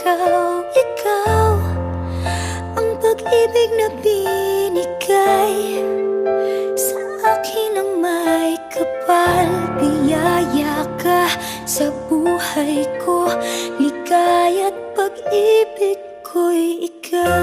ikaw ang pag-ibig na binigay sa akin ang may kapal. Biyaya ka sa buhay ko, ligaya't pag-ibig ko'y ikaw.